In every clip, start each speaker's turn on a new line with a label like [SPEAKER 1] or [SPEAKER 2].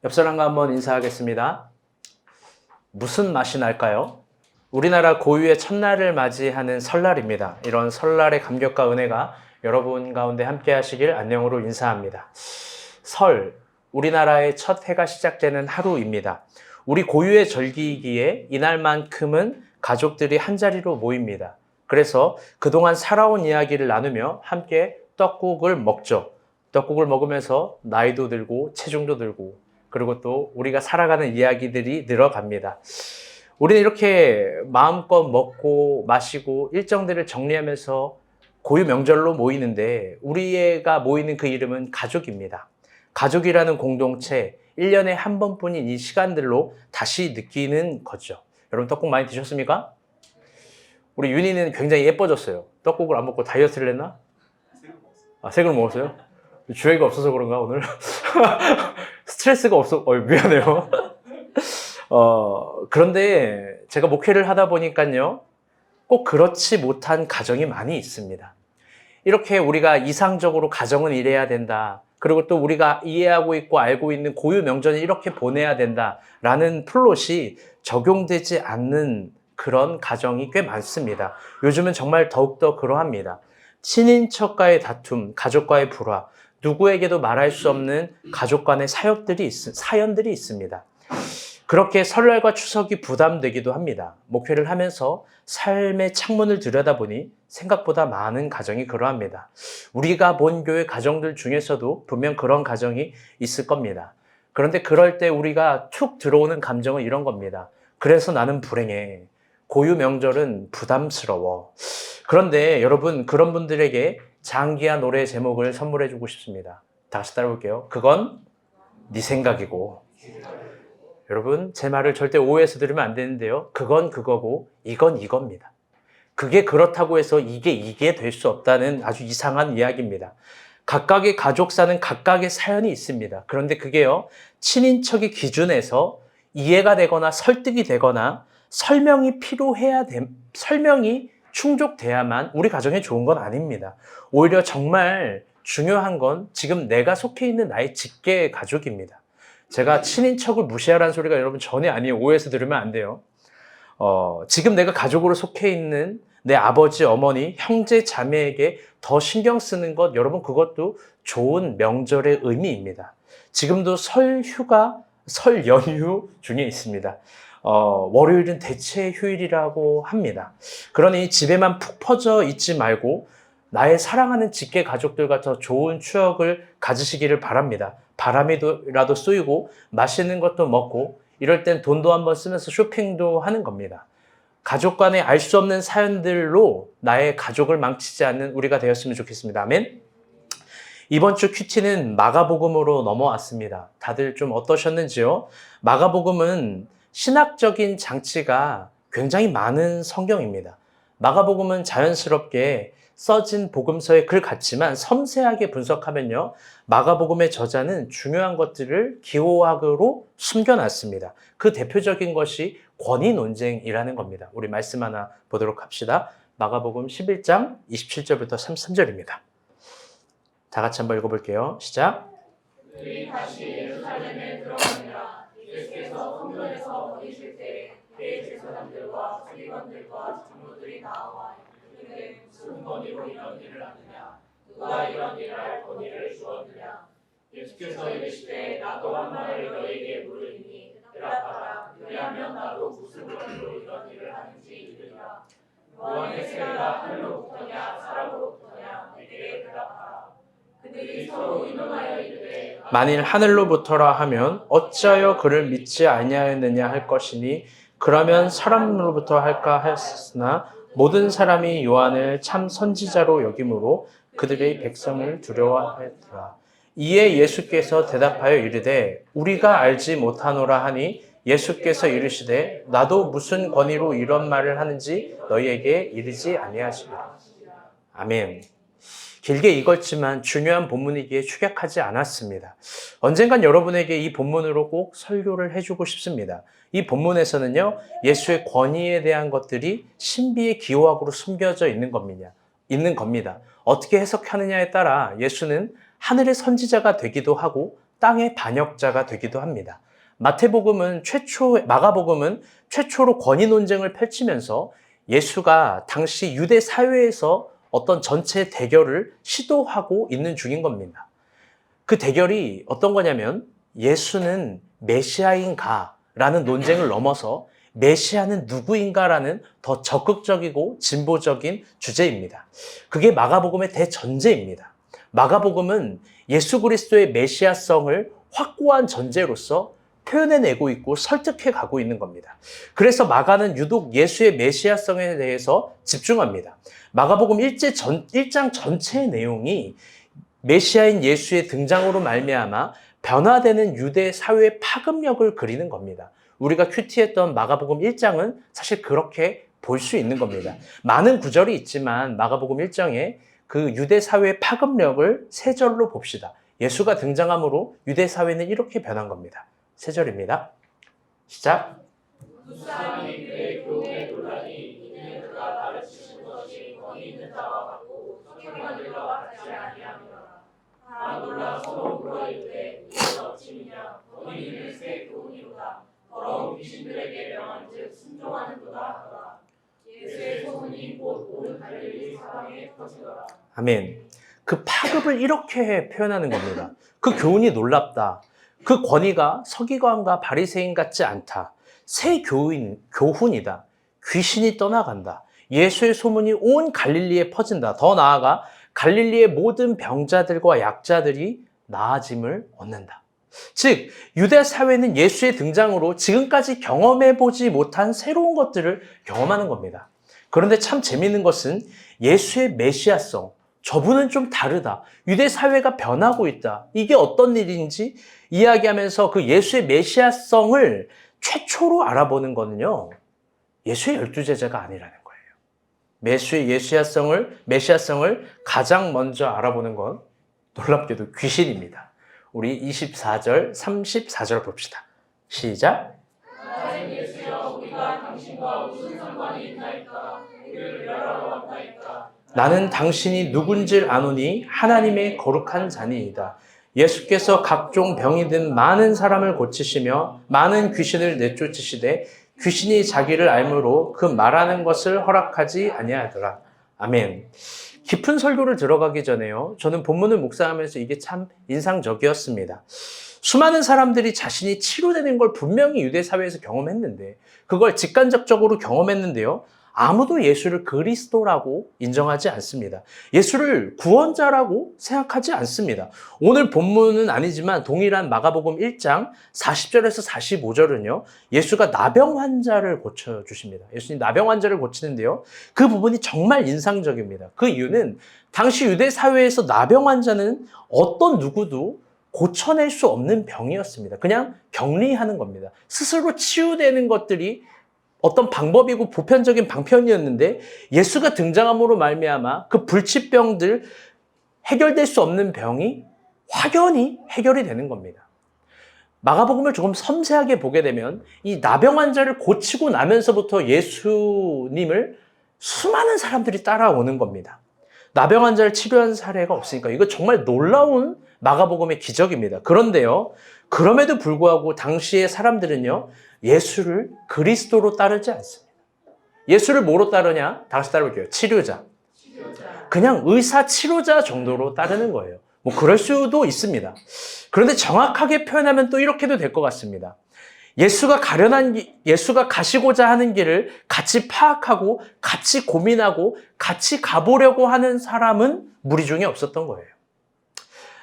[SPEAKER 1] 옆 사람과 한번 인사하겠습니다. 무슨 맛이 날까요? 우리나라 고유의 첫날을 맞이하는 설날입니다. 이런 설날의 감격과 은혜가 여러분 가운데 함께 하시길 안녕으로 인사합니다. 설, 우리나라의 첫 해가 시작되는 하루입니다. 우리 고유의 절기이기에 이날만큼은 가족들이 한자리로 모입니다. 그래서 그동안 살아온 이야기를 나누며 함께 떡국을 먹죠. 떡국을 먹으면서 나이도 들고 체중도 들고 그리고 또 우리가 살아가는 이야기들이 늘어갑니다. 우리는 이렇게 마음껏 먹고 마시고 일정들을 정리하면서 고유 명절로 모이는데 우리가 모이는 그 이름은 가족입니다. 가족이라는 공동체, 1년에 한 번뿐인 이 시간들로 다시 느끼는 거죠. 여러분 떡국 많이 드셨습니까? 우리 윤희는 굉장히 예뻐졌어요. 떡국을 안 먹고 다이어트를 했나? 새 걸 먹었어요? 주애가 없어서 그런가 오늘? 스트레스가 없어, 미안해요. 그런데 제가 목회를 하다 보니까요, 꼭 그렇지 못한 가정이 많이 있습니다. 이렇게 우리가 이상적으로 가정은 이래야 된다. 그리고 또 우리가 이해하고 있고 알고 있는 고유 명절을 이렇게 보내야 된다라는 플롯이 적용되지 않는 그런 가정이 꽤 많습니다. 요즘은 정말 더욱더 그러합니다. 친인척과의 다툼, 가족과의 불화, 누구에게도 말할 수 없는 가족 간의 사연들이 있습니다. 그렇게 설날과 추석이 부담되기도 합니다. 목회를 하면서 삶의 창문을 들여다보니 생각보다 많은 가정이 그러합니다. 우리가 본 교회 가정들 중에서도 분명 그런 가정이 있을 겁니다. 그런데 그럴 때 우리가 툭 들어오는 감정은 이런 겁니다. 그래서 나는 불행해. 고유 명절은 부담스러워. 그런데 여러분, 그런 분들에게 장기한 노래 제목을 선물해주고 싶습니다. 다시 따라볼게요. 그건 네 생각이고. 여러분, 제 말을 절대 오해해서 들으면 안 되는데요. 그건 그거고 이건 이겁니다. 그게 그렇다고 해서 이게 될 수 없다는 아주 이상한 이야기입니다. 각각의 가족사는 각각의 사연이 있습니다. 그런데 그게요, 친인척의 기준에서 이해가 되거나 설득이 되거나 설명이 충족돼야만 우리 가정에 좋은 건 아닙니다. 오히려 정말 중요한 건 지금 내가 속해 있는 나의 직계 가족입니다. 제가 친인척을 무시하라는 소리가 여러분 전혀 아니에요. 오해해서 들으면 안 돼요. 지금 내가 가족으로 속해 있는 내 아버지, 어머니, 형제, 자매에게 더 신경 쓰는 것, 여러분 그것도 좋은 명절의 의미입니다. 지금도 설 연휴 중에 있습니다. 월요일은 대체 휴일이라고 합니다. 그러니 집에만 푹 퍼져 있지 말고 나의 사랑하는 직계 가족들과 더 좋은 추억을 가지시기를 바랍니다. 바람이라도 쏘이고 맛있는 것도 먹고 이럴 땐 돈도 한번 쓰면서 쇼핑도 하는 겁니다. 가족 간에 알 수 없는 사연들로 나의 가족을 망치지 않는 우리가 되었으면 좋겠습니다. 아멘. 이번 주 큐티는 마가복음으로 넘어왔습니다. 다들 좀 어떠셨는지요? 마가복음은 신학적인 장치가 굉장히 많은 성경입니다. 마가복음은 자연스럽게 써진 복음서의 글 같지만 섬세하게 분석하면요, 마가복음의 저자는 중요한 것들을 기호학으로 숨겨놨습니다. 그 대표적인 것이 권위 논쟁이라는 겁니다. 우리 말씀 하나 보도록 합시다. 마가복음 11장 27절부터 33절입니다. 다 같이 한번 읽어볼게요. 시작.
[SPEAKER 2] 그들이 다시 예루살렘에 들어가니라. 예수께서 성전에서 거리실 때 대제사장들과 서기관들과 장로들이 나와 이르되 무슨 권위로 이런 일을 하느냐? 누가 이런 일을 할 권위를 주었느냐? 예수께서 이르시되 나도 한 말을 너에게 물으리니 대답하라. 그리하면 나도 무슨 권위로 이런 일을 하는지 이르리라. 요한의 세례가 하늘로부터냐 사람으로부터냐? 내게 대답하라. 그들이 서로 의논하여 이르되
[SPEAKER 1] 만일 하늘로부터라 하면 어찌하여 그를 믿지 아니하였느냐 할 것이니 그러면 사람으로부터 할까 하였으나 모든 사람이 요한을 참 선지자로 여김으로 그들의 백성을 두려워하였더라. 이에 예수께서 대답하여 이르되 우리가 알지 못하노라 하니 예수께서 이르시되 나도 무슨 권위로 이런 말을 하는지 너희에게 이르지 아니하시리라. 아멘. 길게 읽었지만 중요한 본문이기에 축약하지 않았습니다. 언젠간 여러분에게 이 본문으로 꼭 설교를 해주고 싶습니다. 이 본문에서는요, 예수의 권위에 대한 것들이 신비의 기호학으로 숨겨져 있는 겁니다. 어떻게 해석하느냐에 따라 예수는 하늘의 선지자가 되기도 하고 땅의 반역자가 되기도 합니다. 마가복음은 최초로 권위 논쟁을 펼치면서 예수가 당시 유대 사회에서 어떤 전체 대결을 시도하고 있는 중인 겁니다. 그 대결이 어떤 거냐면 예수는 메시아인가? 라는 논쟁을 넘어서 메시아는 누구인가라는 더 적극적이고 진보적인 주제입니다. 그게 마가복음의 대전제입니다. 마가복음은 예수 그리스도의 메시아성을 확고한 전제로서 표현해내고 있고 설득해 가고 있는 겁니다. 그래서 마가는 유독 예수의 메시아성에 대해서 집중합니다. 마가복음 1장 전체의 내용이 메시아인 예수의 등장으로 말미암아 변화되는 유대 사회의 파급력을 그리는 겁니다. 우리가 큐티했던 마가복음 1장은 사실 그렇게 볼 수 있는 겁니다. 많은 구절이 있지만 마가복음 1장에 그 유대 사회의 파급력을 세 절로 봅시다. 예수가 등장함으로 유대 사회는 이렇게 변한 겁니다. 세 절입니다. 시작.
[SPEAKER 2] 무사람이 그의 교훈에 놀라니 이는 그가 가르치신 것이 권위 있는 자와 같고 서기관들과 같지 아니하노라. 다 놀라 서로 물어이르되 이는 어찌미냐 권위 있는 새 교훈이로다. 더러운 귀신들에게 명한즉 순종하는도다 하더라. 예수의 소문이 곧 온 갈릴리 사방에 퍼지더라.
[SPEAKER 1] 아멘. 그 파급을 이렇게 표현하는 겁니다. 그 교훈이 놀랍다. 그 권위가 서기관과 바리새인 같지 않다. 새 교훈이다. 귀신이 떠나간다. 예수의 소문이 온 갈릴리에 퍼진다. 더 나아가 갈릴리의 모든 병자들과 약자들이 나아짐을 얻는다. 즉 유대 사회는 예수의 등장으로 지금까지 경험해보지 못한 새로운 것들을 경험하는 겁니다. 그런데 참 재미있는 것은 예수의 메시아성, 저분은 좀 다르다. 유대 사회가 변하고 있다. 이게 어떤 일인지 이야기하면서 그 예수의 메시아성을 최초로 알아보는 거는요, 예수의 12제자가 아니라는 거예요. 예수의 메시아성을 가장 먼저 알아보는 건 놀랍게도 귀신입니다. 우리 24절, 34절 봅시다. 시작.
[SPEAKER 2] 하나님 예수여 우리가 당신과 무슨 상관이 있나이까? 우리를 멸하러 왔나이까?
[SPEAKER 1] 나는 당신이 누군지를 아노니 하나님의 거룩한 자니이다. 예수께서 각종 병이 든 많은 사람을 고치시며 많은 귀신을 내쫓으시되 귀신이 자기를 알므로 그 말하는 것을 허락하지 아니하더라. 아멘. 깊은 설교를 들어가기 전에요, 저는 본문을 묵상하면서 이게 참 인상적이었습니다. 수많은 사람들이 자신이 치료되는 걸 분명히 유대 사회에서 경험했는데, 그걸 직간접적으로 경험했는데요, 아무도 예수를 그리스도라고 인정하지 않습니다. 예수를 구원자라고 생각하지 않습니다. 오늘 본문은 아니지만 동일한 마가복음 1장 40절에서 45절은요. 예수가 나병 환자를 고쳐주십니다. 예수님 나병 환자를 고치는데요. 그 부분이 정말 인상적입니다. 그 이유는 당시 유대 사회에서 나병 환자는 어떤 누구도 고쳐낼 수 없는 병이었습니다. 그냥 격리하는 겁니다. 스스로 치유되는 것들이 어떤 방법이고 보편적인 방편이었는데 예수가 등장함으로 말미암아 그 불치병들, 해결될 수 없는 병이 확연히 해결이 되는 겁니다. 마가복음을 조금 섬세하게 보게 되면 이 나병 환자를 고치고 나면서부터 예수님을 수많은 사람들이 따라오는 겁니다. 나병 환자를 치료한 사례가 없으니까 이거 정말 놀라운 마가복음의 기적입니다. 그런데요, 그럼에도 불구하고 당시의 사람들은요, 예수를 그리스도로 따르지 않습니다. 예수를 뭐로 따르냐? 다시 따라볼게요. 치료자. 그냥 의사, 치료자 정도로 따르는 거예요. 뭐 그럴 수도 있습니다. 그런데 정확하게 표현하면 또 이렇게도 될 것 같습니다. 예수가 가시고자 하는 길을 같이 파악하고 같이 고민하고 같이 가보려고 하는 사람은 무리 중에 없었던 거예요.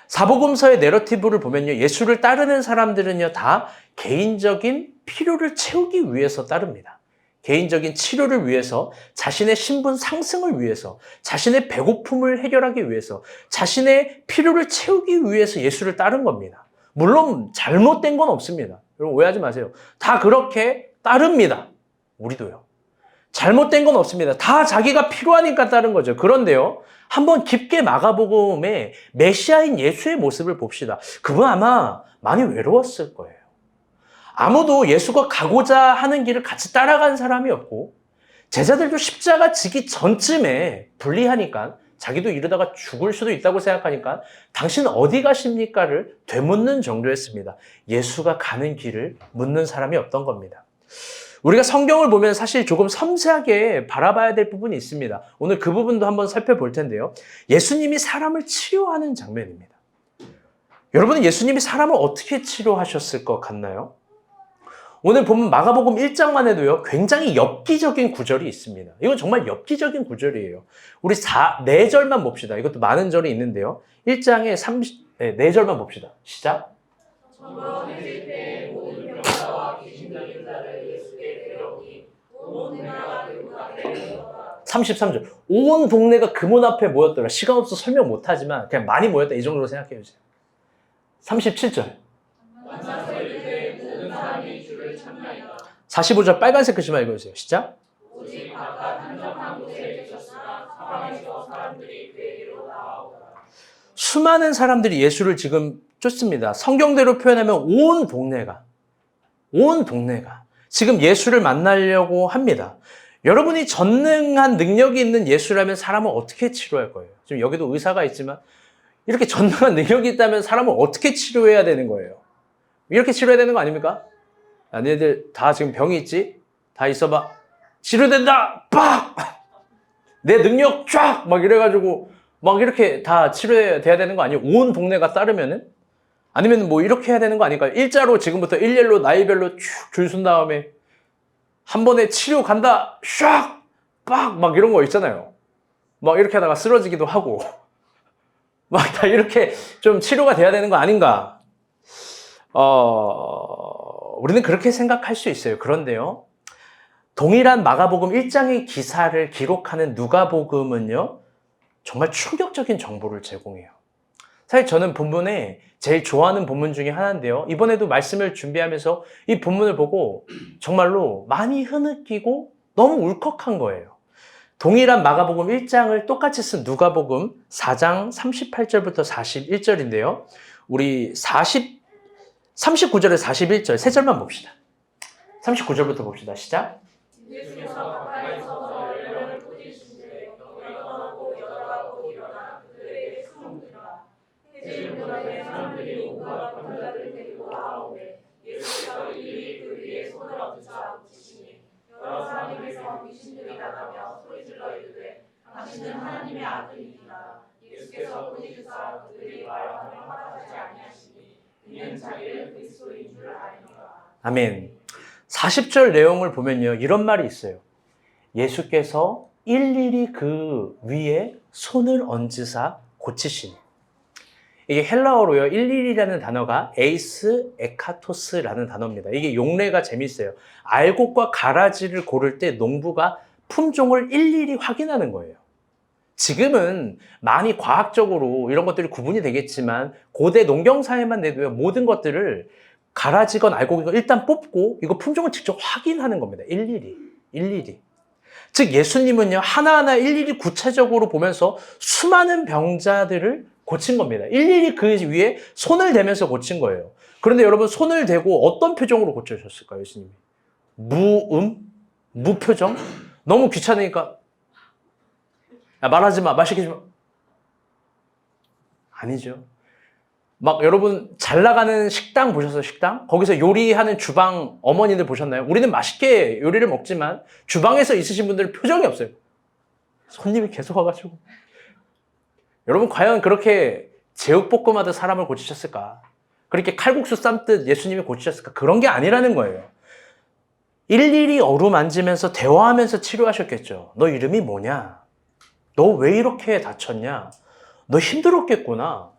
[SPEAKER 1] 사복음서의 내러티브를 보면요, 예수를 따르는 사람들은요, 다 개인적인 필요를 채우기 위해서 따릅니다. 개인적인 치료를 위해서, 자신의 신분 상승을 위해서, 자신의 배고픔을 해결하기 위해서, 자신의 필요를 채우기 위해서 예수를 따른 겁니다. 물론 잘못된 건 없습니다. 여러분 오해하지 마세요. 다 그렇게 따릅니다. 우리도요. 잘못된 건 없습니다. 다 자기가 필요하니까 따른 거죠. 그런데요, 한번 깊게 마가복음의 메시아인 예수의 모습을 봅시다. 그분 아마 많이 외로웠을 거예요. 아무도 예수가 가고자 하는 길을 같이 따라간 사람이 없고, 제자들도 십자가 지기 전쯤에 분리하니까 자기도 이러다가 죽을 수도 있다고 생각하니까 당신 어디 가십니까를 되묻는 정도였습니다. 예수가 가는 길을 묻는 사람이 없던 겁니다. 우리가 성경을 보면 사실 조금 섬세하게 바라봐야 될 부분이 있습니다. 오늘 그 부분도 한번 살펴볼 텐데요. 예수님이 사람을 치료하는 장면입니다. 여러분은 예수님이 사람을 어떻게 치료하셨을 것 같나요? 오늘 보면 마가복음 1장만 해도요, 굉장히 엽기적인 구절이 있습니다. 이건 정말 엽기적인 구절이에요. 우리 4절만 봅시다. 이것도 많은 절이 있는데요. 1장에 4절만 봅시다. 시작. 33절. 온 동네가 그 문 앞에 모였더라. 시간 없어 설명 못하지만 그냥 많이 모였다. 이 정도로 생각해 주세요. 37절. 45절 빨간색 글씨만 읽어주세요. 시작. 오직 각각 한적한 곳에 계셨으나 사방에서 사람들이 그에게로 나아오더라. 수많은 사람들이 예수를 지금 쫓습니다. 성경대로 표현하면 온 동네가 지금 예수를 만나려고 합니다. 여러분이 전능한 능력이 있는 예수라면 사람을 어떻게 치료할 거예요? 지금 여기도 의사가 있지만 이렇게 전능한 능력이 있다면 사람을 어떻게 치료해야 되는 거예요? 이렇게 치료해야 되는 거 아닙니까? 너희들 다 지금 병이 있지? 다 있어봐. 치료된다! 빡! 내 능력 쫙! 막 이래가지고 막 이렇게 다 치료돼야 되는 거 아니에요? 온 동네가 따르면은? 아니면 뭐 이렇게 해야 되는 거 아닐까요? 일자로 지금부터 일렬로 나이별로 쭉 줄 쓴 다음에 한 번에 치료 간다! 샥! 빡! 막 이런 거 있잖아요. 막 이렇게 하다가 쓰러지기도 하고 막 다 이렇게 좀 치료가 돼야 되는 거 아닌가? 우리는 그렇게 생각할 수 있어요. 그런데요, 동일한 마가복음 1장의 기사를 기록하는 누가복음은요, 정말 충격적인 정보를 제공해요. 사실 저는 본문에 제일 좋아하는 본문 중에 하나인데요. 이번에도 말씀을 준비하면서 이 본문을 보고 정말로 많이 흐느끼고 너무 울컥한 거예요. 동일한 마가복음 1장을 똑같이 쓴 누가복음 4장 38절부터 41절인데요. 우리 39절에 41절, 세 절만 봅시다. 39절부터 봅시다. 시작.
[SPEAKER 2] 예수께서 가까이 서서 열명을 꾸짖으시되 일어나고 여자하고 일어나 그들에게 수종드라. 해질 문앞에 사람들이 온갖 병자들을 데리고 나오되 예수께서 일일이 그 위에 손을 얹으사 붙이시니 여러 사람에게서 귀신들이 나가며 소리질러 이르되 당신은 하나님의 아들이니라. 예수께서 꾸짖으사 그들이 말하며 허락하지 아니하시니 그는 자기를 그리스도인 줄 아니라.
[SPEAKER 1] 아멘. 40절 내용을 보면요, 이런 말이 있어요. 예수께서 일일이 그 위에 손을 얹으사 고치시니. 이게 헬라어로요, 일일이라는 단어가 에이스 에카토스라는 단어입니다. 이게 용례가 재밌어요. 알곡과 가라지를 고를 때 농부가 품종을 일일이 확인하는 거예요. 지금은 많이 과학적으로 이런 것들이 구분이 되겠지만 고대 농경사회만 내도요, 모든 것들을 가라지건 알곡이건 일단 뽑고 이거 품종을 직접 확인하는 겁니다. 일일이. 즉 예수님은요, 하나하나 일일이 구체적으로 보면서 수많은 병자들을 고친 겁니다. 일일이 그 위에 손을 대면서 고친 거예요. 그런데 여러분, 손을 대고 어떤 표정으로 고쳐주셨을까요, 예수님이? 무표정? 너무 귀찮으니까 말하지 마, 말 시키지 마. 아니죠. 막 여러분 잘 나가는 식당 보셨어요? 식당? 거기서 요리하는 주방 어머니들 보셨나요? 우리는 맛있게 요리를 먹지만 주방에서 있으신 분들은 표정이 없어요. 손님이 계속 와가지고. 여러분 과연 그렇게 제육볶음하듯 사람을 고치셨을까? 그렇게 칼국수 삶듯 예수님이 고치셨을까? 그런 게 아니라는 거예요. 일일이 어루만지면서 대화하면서 치료하셨겠죠. 너 이름이 뭐냐? 너 왜 이렇게 다쳤냐? 너 힘들었겠구나.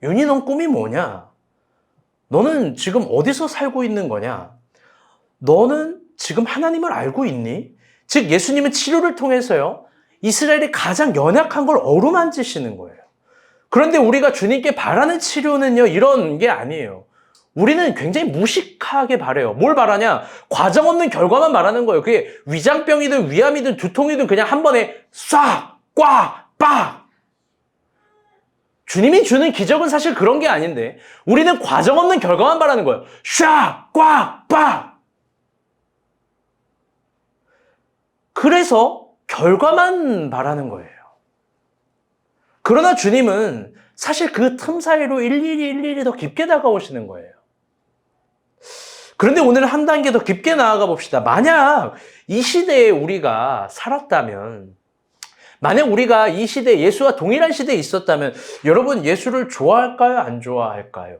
[SPEAKER 1] 윤희, 넌 꿈이 뭐냐? 너는 지금 어디서 살고 있는 거냐? 너는 지금 하나님을 알고 있니? 즉 예수님은 치료를 통해서요, 이스라엘이 가장 연약한 걸 어루만지시는 거예요. 그런데 우리가 주님께 바라는 치료는요, 이런 게 아니에요. 우리는 굉장히 무식하게 바라요. 뭘 바라냐? 과정 없는 결과만 말하는 거예요. 그게 위장병이든 위암이든 두통이든 그냥 한 번에 싹, 꽉, 빡! 주님이 주는 기적은 사실 그런 게 아닌데 우리는 과정 없는 결과만 바라는 거예요. 샥, 꽉, 빡! 그래서 결과만 바라는 거예요. 그러나 주님은 사실 그 틈 사이로 일일이 더 깊게 다가오시는 거예요. 그런데 오늘 한 단계 더 깊게 나아가 봅시다. 만약 이 시대에 우리가 살았다면, 만약 우리가 이 시대에 예수와 동일한 시대에 있었다면 여러분 예수를 좋아할까요? 안 좋아할까요?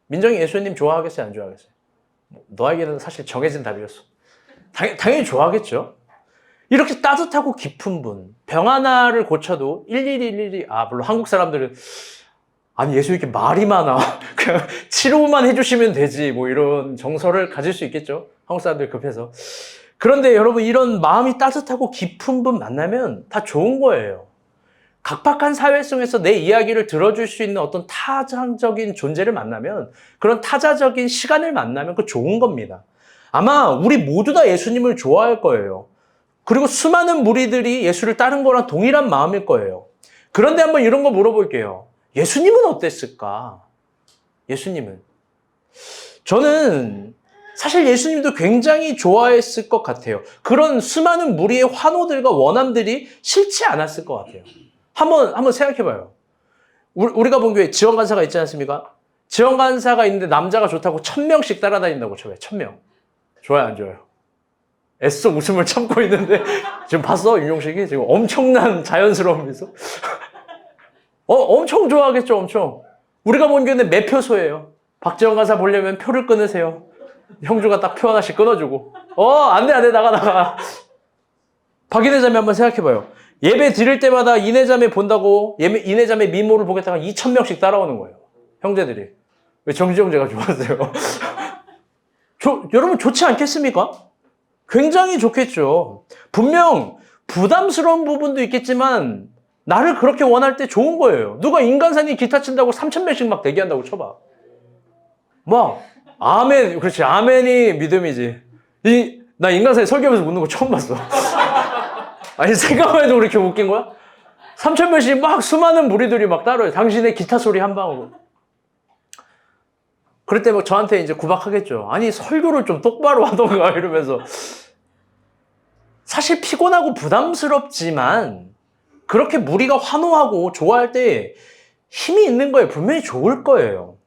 [SPEAKER 1] 민정이 예수님 좋아하겠어요? 안 좋아하겠어요? 너에게는 사실 정해진 답이었어. 당연히 좋아하겠죠. 이렇게 따뜻하고 깊은 분, 병 하나를 고쳐도 일일이 물론 한국 사람들은 아니 예수 이렇게 말이 많아. 그냥 치료만 해주시면 되지. 뭐 이런 정서를 가질 수 있겠죠. 한국 사람들 급해서. 그런데 여러분 이런 마음이 따뜻하고 깊은 분 만나면 다 좋은 거예요. 각박한 사회성에서 내 이야기를 들어줄 수 있는 어떤 타자적인 존재를 만나면, 그런 타자적인 시간을 만나면 그 좋은 겁니다. 아마 우리 모두 다 예수님을 좋아할 거예요. 그리고 수많은 무리들이 예수를 따른 거랑 동일한 마음일 거예요. 그런데 한번 이런 거 물어볼게요. 예수님은 어땠을까? 예수님은. 저는 사실 예수님도 굉장히 좋아했을 것 같아요. 그런 수많은 무리의 환호들과 원함들이 싫지 않았을 것 같아요. 한번 생각해봐요. 우리가 본 교회 지원간사가 있지 않습니까? 지원간사가 있는데 남자가 좋다고 1000명씩 따라다닌다고 쳐봐요. 1000명. 좋아요, 안 좋아요? 애써 웃음을 참고 있는데 지금 봤어? 윤용식이 지금 엄청난 자연스러운 미소. 엄청 좋아하겠죠, 엄청. 우리가 본 교회는 매표소예요. 박지원 간사 보려면 표를 끊으세요. 형주가 딱 표 하나씩 끊어주고. 안 돼, 나가. 박인혜자매 한번 생각해봐요. 예배 드릴 때마다 이내자매 본다고 이내자매 미모를 보겠다가 2000명씩 따라오는 거예요. 형제들이. 왜 정지 형제가 좋아하세요? 여러분 좋지 않겠습니까? 굉장히 좋겠죠. 분명 부담스러운 부분도 있겠지만 나를 그렇게 원할 때 좋은 거예요. 누가 인간산이 기타 친다고 3000명씩 막 대기한다고 쳐봐. 아멘. 그렇지. 아멘이 믿음이지. 나 인간산이 설교하면서 웃는 거 처음 봤어. 아니 생각만 해도 그렇게 웃긴 거야? 3000명씩 막 수많은 무리들이 막 따라요. 당신의 기타 소리 한 방으로. 그럴 때 저한테 이제 구박하겠죠. 아니 설교를 좀 똑바로 하던가 이러면서. 사실 피곤하고 부담스럽지만 그렇게 무리가 환호하고 좋아할 때 힘이 있는 거예요. 분명히 좋을 거예요.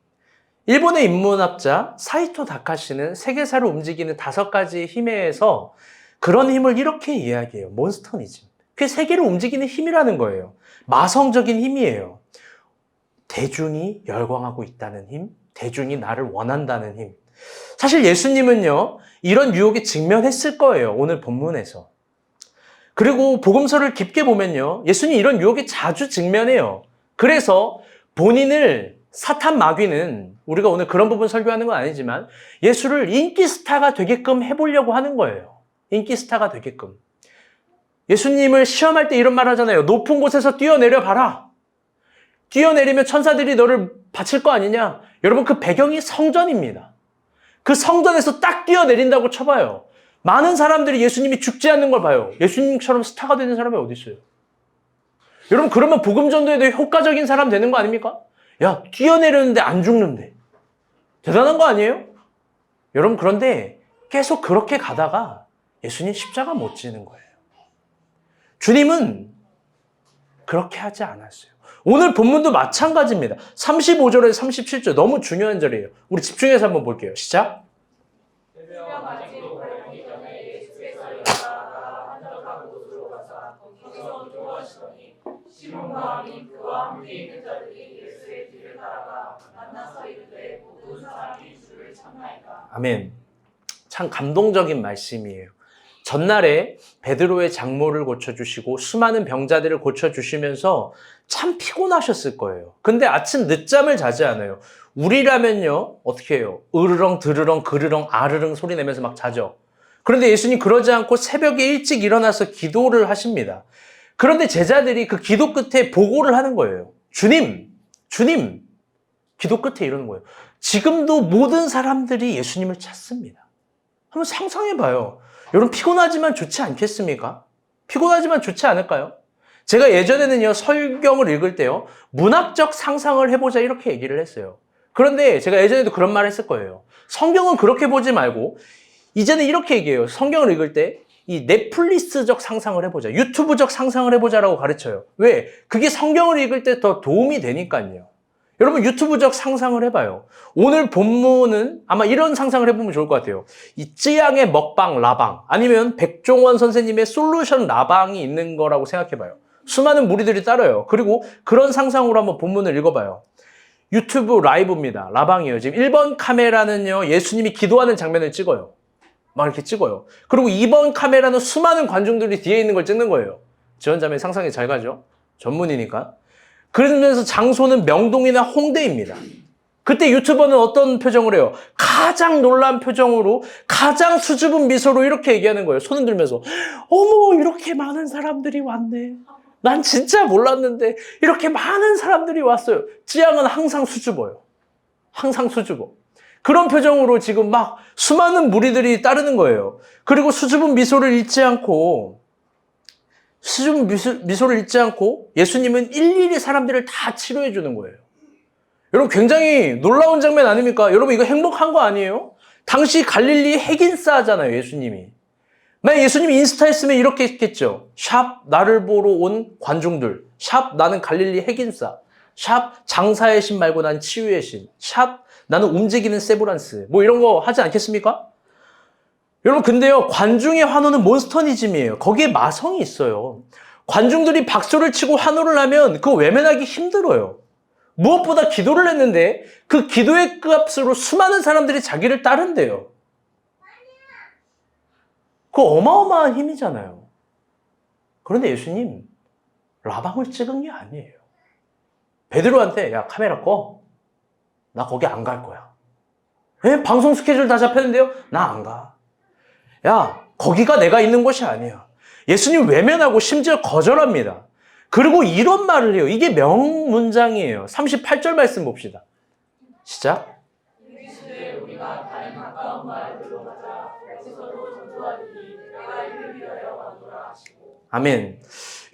[SPEAKER 1] 일본의 인문학자 사이토 다카시는 세계사를 움직이는 5가지 힘에서 그런 힘을 이렇게 이야기해요. 몬스터니즘. 그게 세계를 움직이는 힘이라는 거예요. 마성적인 힘이에요. 대중이 열광하고 있다는 힘, 대중이 나를 원한다는 힘. 사실 예수님은요, 이런 유혹에 직면했을 거예요. 오늘 본문에서. 그리고 복음서를 깊게 보면요, 예수님 이런 유혹에 자주 직면해요. 그래서 본인을 사탄 마귀는, 우리가 오늘 그런 부분 설교하는 건 아니지만 예수를 인기 스타가 되게끔 해보려고 하는 거예요. 인기 스타가 되게끔. 예수님을 시험할 때 이런 말 하잖아요. 높은 곳에서 뛰어내려 봐라. 뛰어내리면 천사들이 너를 바칠 거 아니냐. 여러분 그 배경이 성전입니다. 그 성전에서 딱 뛰어내린다고 쳐봐요. 많은 사람들이 예수님이 죽지 않는 걸 봐요. 예수님처럼 스타가 되는 사람이 어디 있어요? 여러분 그러면 복음 전도에도 효과적인 사람 되는 거 아닙니까? 야, 뛰어내렸는데 안 죽는데. 대단한 거 아니에요? 여러분 그런데 계속 그렇게 가다가 예수님 십자가 못 지는 거예요. 주님은 그렇게 하지 않았어요. 오늘 본문도 마찬가지입니다. 35절에서 37절 너무 중요한 절이에요. 우리 집중해서 한번 볼게요. 시작.
[SPEAKER 2] 시몬과 그와 함께 있는 자들이 예수의 뒤를 따라가 만나서 이르되 모든 사람이 주를 찾나이까.
[SPEAKER 1] 아멘. 참 감동적인 말씀이에요. 전날에 베드로의 장모를 고쳐주시고 수많은 병자들을 고쳐주시면서 참 피곤하셨을 거예요. 근데 아침 늦잠을 자지 않아요. 우리라면요, 어떻게 해요? 으르렁, 드르렁, 그르렁, 아르릉 소리 내면서 막 자죠. 그런데 예수님 그러지 않고 새벽에 일찍 일어나서 기도를 하십니다. 그런데 제자들이 그 기도 끝에 보고를 하는 거예요. 주님, 기도 끝에 이러는 거예요. 지금도 모든 사람들이 예수님을 찾습니다. 한번 상상해봐요. 여러분 피곤하지만 좋지 않겠습니까? 피곤하지만 좋지 않을까요? 제가 예전에는요, 설경을 읽을 때요, 문학적 상상을 해보자 이렇게 얘기를 했어요. 그런데 제가 예전에도 그런 말을 했을 거예요. 성경은 그렇게 보지 말고 이제는 이렇게 얘기해요. 성경을 읽을 때 이 넷플릭스적 상상을 해보자, 유튜브적 상상을 해보자라고 가르쳐요. 왜? 그게 성경을 읽을 때 더 도움이 되니까요. 여러분 유튜브적 상상을 해봐요. 오늘 본문은 아마 이런 상상을 해보면 좋을 것 같아요. 이 찌양의 먹방 라방 아니면 백종원 선생님의 솔루션 라방이 있는 거라고 생각해봐요. 수많은 무리들이 따라요. 그리고 그런 상상으로 한번 본문을 읽어봐요. 유튜브 라이브입니다. 라방이에요. 지금 1번 카메라는요, 예수님이 기도하는 장면을 찍어요. 막 이렇게 찍어요. 그리고 2번 카메라는 수많은 관중들이 뒤에 있는 걸 찍는 거예요. 지원자매 상상이 잘 가죠? 전문이니까. 그러면서 장소는 명동이나 홍대입니다. 그때 유튜버는 어떤 표정을 해요? 가장 놀란 표정으로, 가장 수줍은 미소로 이렇게 얘기하는 거예요. 손 흔들면서. 어머, 이렇게 많은 사람들이 왔네. 난 진짜 몰랐는데 이렇게 많은 사람들이 왔어요. 찌양은 항상 수줍어요. 항상 수줍어. 그런 표정으로 지금 막 수많은 무리들이 따르는 거예요. 그리고 수줍은 미소를 잃지 않고 미소를 잊지 않고 예수님은 일일이 사람들을 다 치료해 주는 거예요. 여러분 굉장히 놀라운 장면 아닙니까? 여러분 이거 행복한 거 아니에요? 당시 갈릴리 핵인싸잖아요, 예수님이. 만약 예수님이 인스타 했으면 이렇게 했겠죠. 샵 나를 보러 온 관중들. 샵 나는 갈릴리 핵인싸. 샵 장사의 신 말고 난 치유의 신. 샵 나는 움직이는 세브란스. 뭐 이런 거 하지 않겠습니까? 여러분 근데요, 관중의 환호는 몬스터니즘이에요. 거기에 마성이 있어요. 관중들이 박수를 치고 환호를 하면 그거 외면하기 힘들어요. 무엇보다 기도를 했는데 그 기도의 값으로 수많은 사람들이 자기를 따른대요. 그거 어마어마한 힘이잖아요. 그런데 예수님 라방을 찍은 게 아니에요. 베드로한테 야 카메라 꺼. 나 거기 안 갈 거야. 에? 방송 스케줄 다 잡혔는데요? 나 안 가. 야 거기가 내가 있는 곳이 아니야. 예수님 외면하고 심지어 거절합니다. 그리고 이런 말을 해요. 이게 명문장이에요. 38절 말씀 봅시다. 시작.
[SPEAKER 2] 이 시대에 우리가 다른 가까운 마을로 가자. 거기서도 전도하리니 내가 이를 위하여 왔노라 하시고.
[SPEAKER 1] 아멘.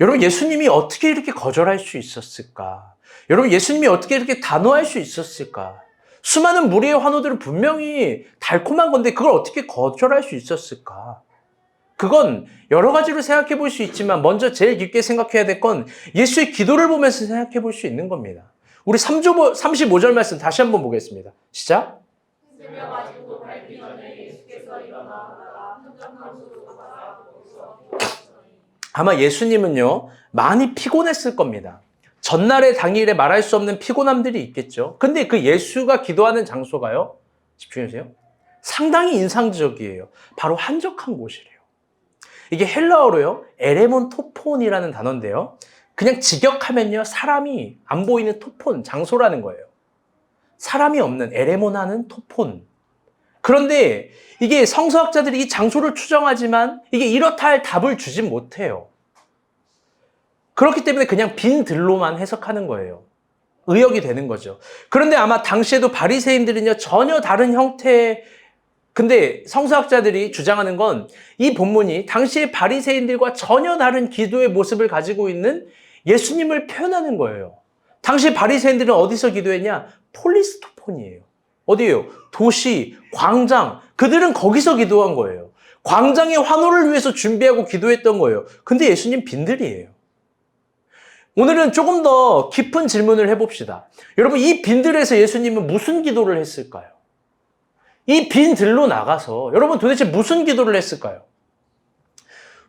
[SPEAKER 1] 여러분 예수님이 어떻게 이렇게 거절할 수 있었을까? 여러분 예수님이 어떻게 이렇게 단호할 수 있었을까? 수많은 무리의 환호들은 분명히 달콤한 건데 그걸 어떻게 거절할 수 있었을까? 그건 여러 가지로 생각해 볼 수 있지만 먼저 제일 깊게 생각해야 될 건 예수의 기도를 보면서 생각해 볼 수 있는 겁니다. 우리 35절 말씀 다시 한번 보겠습니다. 시작.
[SPEAKER 2] 새벽 아직도 밝기 전에 예수께서 일어나다가 한적한 곳으로 가사 거기서 기도하시더니.
[SPEAKER 1] 아마 예수님은요 많이 피곤했을 겁니다. 전날에 당일에 말할 수 없는 피곤함들이 있겠죠. 근데 그 예수가 기도하는 장소가요, 집중해주세요, 상당히 인상적이에요. 바로 한적한 곳이래요. 이게 헬라어로요 에레몬 토폰이라는 단어인데요, 그냥 직역하면요 사람이 안 보이는 토폰, 장소라는 거예요. 사람이 없는 에레몬하는 토폰. 그런데 이게 성서학자들이 이 장소를 추정하지만 이게 이렇다 할 답을 주진 못해요. 그렇기 때문에 그냥 빈 들로만 해석하는 거예요. 의역이 되는 거죠. 그런데 아마 당시에도 바리새인들은요 전혀 다른 형태의, 근데 성서학자들이 주장하는 건 이 본문이 당시의 바리새인들과 전혀 다른 기도의 모습을 가지고 있는 예수님을 표현하는 거예요. 당시 바리새인들은 어디서 기도했냐? 폴리스토폰이에요. 어디예요? 도시, 광장. 그들은 거기서 기도한 거예요. 광장의 환호를 위해서 준비하고 기도했던 거예요. 근데 예수님 빈들이에요. 오늘은 조금 더 깊은 질문을 해봅시다. 여러분 이 빈들에서 예수님은 무슨 기도를 했을까요? 이 빈들로 나가서 여러분 도대체 무슨 기도를 했을까요?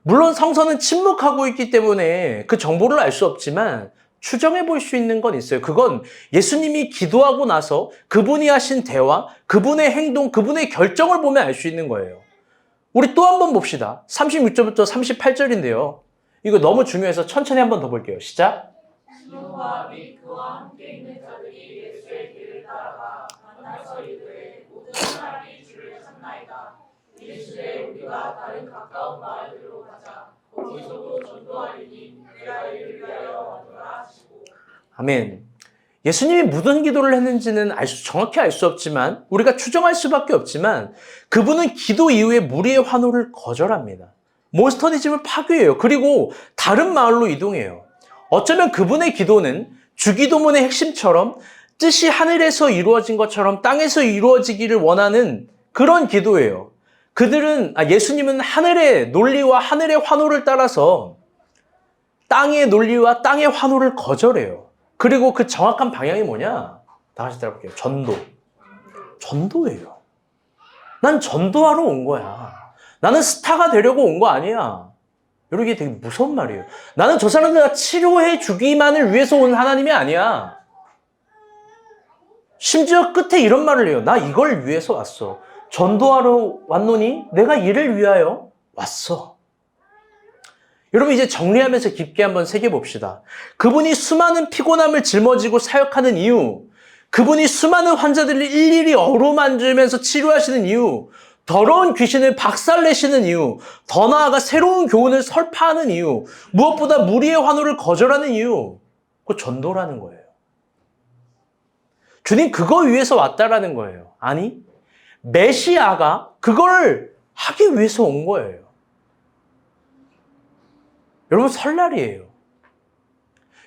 [SPEAKER 1] 물론 성서는 침묵하고 있기 때문에 그 정보를 알 수 없지만 추정해 볼 수 있는 건 있어요. 그건 예수님이 기도하고 나서 그분이 하신 대화, 그분의 행동, 그분의 결정을 보면 알 수 있는 거예요. 우리 또 한 번 봅시다. 36절부터 38절인데요. 이거 너무 중요해서 천천히 한 번 더 볼게요. 시작.
[SPEAKER 2] 시몬과 및 그와 함께 있는 자들이 예수의 길을 따라가 만나서 이르되 모든 사람이 주를 찾나이다. 이 시대에 우리가 다른 가까운 마을로 가자. 거기서도 전도하리니 내가 이를 위하여 왔노라 하시고.
[SPEAKER 1] 아멘. 예수님이 무슨 기도를 했는지는 정확히 알 수 없지만 우리가 추정할 수밖에 없지만 그분은 기도 이후에 무리의 환호를 거절합니다. 몬스터니즘을 파괴해요. 그리고 다른 마을로 이동해요. 어쩌면 그분의 기도는 주기도문의 핵심처럼 뜻이 하늘에서 이루어진 것처럼 땅에서 이루어지기를 원하는 그런 기도예요. 예수님은 하늘의 논리와 하늘의 환호를 따라서 땅의 논리와 땅의 환호를 거절해요. 그리고 그 정확한 방향이 뭐냐? 다 같이 따라볼게요. 전도예요. 난 전도하러 온 거야. 나는 스타가 되려고 온 거 아니야. 여러분, 이게 되게 무서운 말이에요. 나는 저 사람들 치료해 주기만을 위해서 온 하나님이 아니야. 심지어 끝에 이런 말을 해요. 나 이걸 위해서 왔어. 전도하러 왔노니 내가 이를 위하여 왔어. 여러분, 이제 정리하면서 깊게 한번 새겨봅시다. 그분이 수많은 피곤함을 짊어지고 사역하는 이유, 그분이 수많은 환자들을 일일이 어루만지면서 치료하시는 이유, 더러운 귀신을 박살내시는 이유, 더 나아가 새로운 교훈을 설파하는 이유, 무엇보다 무리의 환호를 거절하는 이유, 그거 전도라는 거예요. 주님 그거 위해서 왔다라는 거예요. 아니, 메시아가 그걸 하기 위해서 온 거예요. 여러분, 설날이에요.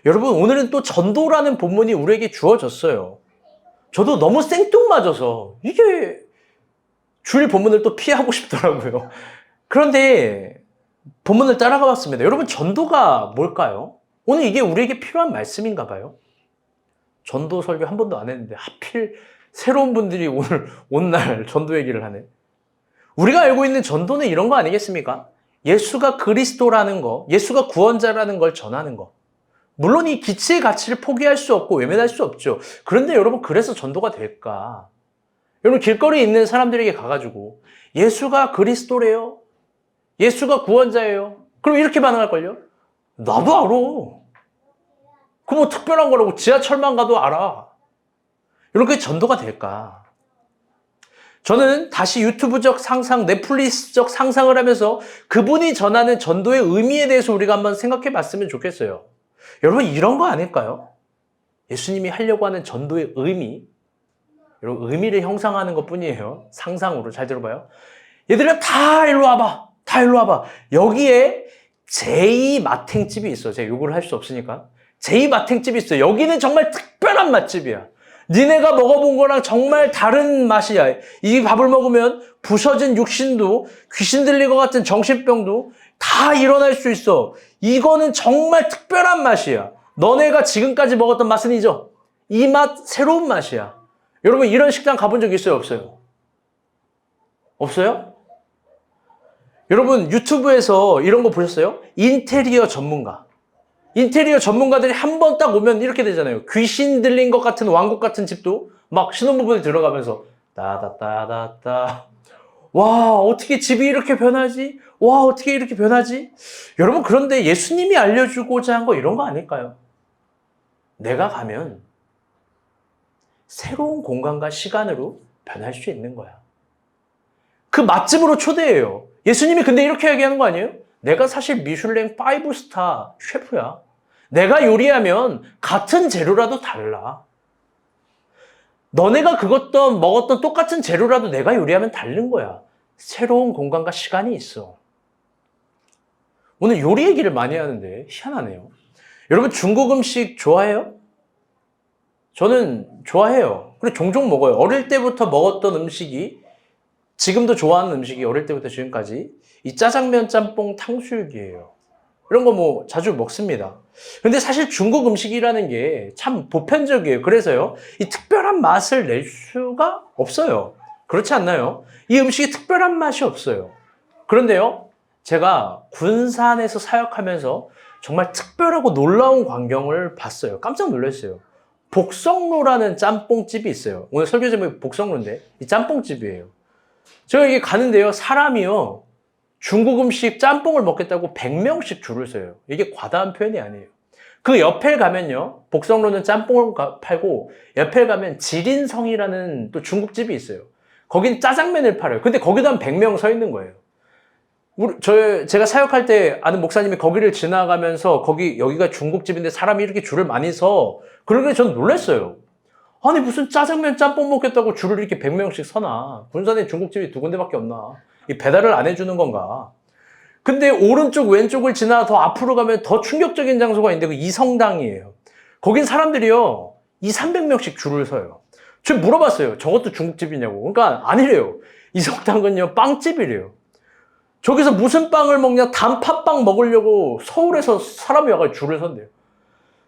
[SPEAKER 1] 여러분, 오늘은 또 전도라는 본문이 우리에게 주어졌어요. 저도 너무 생뚱맞아서 이게 주일 본문을 또 피하고 싶더라고요. 그런데 본문을 따라가 봤습니다. 여러분, 전도가 뭘까요? 오늘 이게 우리에게 필요한 말씀인가 봐요. 전도 설교 한 번도 안 했는데 하필 새로운 분들이 오늘 온 날 전도 얘기를 하네. 우리가 알고 있는 전도는 이런 거 아니겠습니까? 예수가 그리스도라는 거, 예수가 구원자라는 걸 전하는 거. 물론 이 기치의 가치를 포기할 수 없고 외면할 수 없죠. 그런데 여러분, 그래서 전도가 될까? 여러분, 길거리에 있는 사람들에게 가가지고 예수가 그리스도래요. 예수가 구원자예요. 그럼 이렇게 반응할걸요? 나도 알아. 그 뭐 특별한 거라고 지하철만 가도 알아. 이렇게 전도가 될까? 저는 다시 유튜브적 상상, 넷플릭스적 상상을 하면서 그분이 전하는 전도의 의미에 대해서 우리가 한번 생각해 봤으면 좋겠어요. 여러분, 이런 거 아닐까요? 예수님이 하려고 하는 전도의 의미, 여러분, 의미를 형상하는 것 뿐이에요. 상상으로. 잘 들어봐요. 얘들아, 다 일로 와봐. 다 일로 와봐. 여기에 제2마탱집이 있어. 제가 요구를 할 수 없으니까. 제2마탱집이 있어. 여기는 정말 특별한 맛집이야. 니네가 먹어본 거랑 정말 다른 맛이야. 이 밥을 먹으면 부서진 육신도, 귀신 들릴 것 같은 정신병도 다 일어날 수 있어. 이거는 정말 특별한 맛이야. 너네가 지금까지 먹었던 맛은 잊어. 이 맛 새로운 맛이야. 여러분, 이런 식당 가본 적 있어요? 없어요? 없어요? 여러분, 유튜브에서 이런 거 보셨어요? 인테리어 전문가. 인테리어 전문가들이 한 번 딱 오면 이렇게 되잖아요. 귀신 들린 것 같은 왕국 같은 집도 막 신혼부부들 들어가면서 따다따다따. 와, 어떻게 집이 이렇게 변하지? 와, 어떻게 이렇게 변하지? 여러분, 그런데 예수님이 알려주고자 한 거 이런 거 아닐까요? 내가 가면 새로운 공간과 시간으로 변할 수 있는 거야. 그 맛집으로 초대해요. 예수님이 근데 이렇게 얘기하는 거 아니에요? 내가 사실 미슐랭 5스타 셰프야. 내가 요리하면 같은 재료라도 달라. 너네가 먹었던 똑같은 재료라도 내가 요리하면 다른 거야. 새로운 공간과 시간이 있어. 오늘 요리 얘기를 많이 하는데 희한하네요. 여러분, 중국 음식 좋아해요? 저는 좋아해요. 그리고 종종 먹어요. 어릴 때부터 먹었던 음식이, 지금도 좋아하는 음식이 어릴 때부터 지금까지 이 짜장면, 짬뽕, 탕수육이에요. 이런 거 뭐 자주 먹습니다. 근데 사실 중국 음식이라는 게 참 보편적이에요. 그래서요, 이 특별한 맛을 낼 수가 없어요. 그렇지 않나요? 이 음식이 특별한 맛이 없어요. 그런데요, 제가 군산에서 사역하면서 정말 특별하고 놀라운 광경을 봤어요. 깜짝 놀랐어요. 복성로라는 짬뽕집이 있어요. 오늘 설교 제목이 복성로인데 이 짬뽕집이에요. 제가 여기 가는데요, 사람이요, 중국 음식 짬뽕을 먹겠다고 100명씩 줄을 서요. 이게 과다한 표현이 아니에요. 그 옆에 가면요, 복성로는 짬뽕을 팔고 옆에 가면 지린성이라는 또 중국집이 있어요. 거긴 짜장면을 팔아요. 근데 거기도 한 100명 서 있는 거예요. 제가 사역할 때 아는 목사님이 거기를 지나가면서 여기가 중국집인데 사람이 이렇게 줄을 많이 서, 그러길래 저는 놀랐어요. 아니, 무슨 짜장면 짬뽕 먹겠다고 줄을 이렇게 100명씩 서나. 군산에 중국집이 2군데밖에 없나. 이 배달을 안 해주는 건가. 근데 오른쪽 왼쪽을 지나 더 앞으로 가면 더 충격적인 장소가 있는데 그 이성당이에요. 거긴 사람들이요 200~300명씩 줄을 서요. 저 물어봤어요. 저것도 중국집이냐고. 그러니까 아니래요. 이 성당은요, 빵집이래요. 저기서 무슨 빵을 먹냐? 단팥빵 먹으려고 서울에서 사람이 와가지고 줄을 선대요.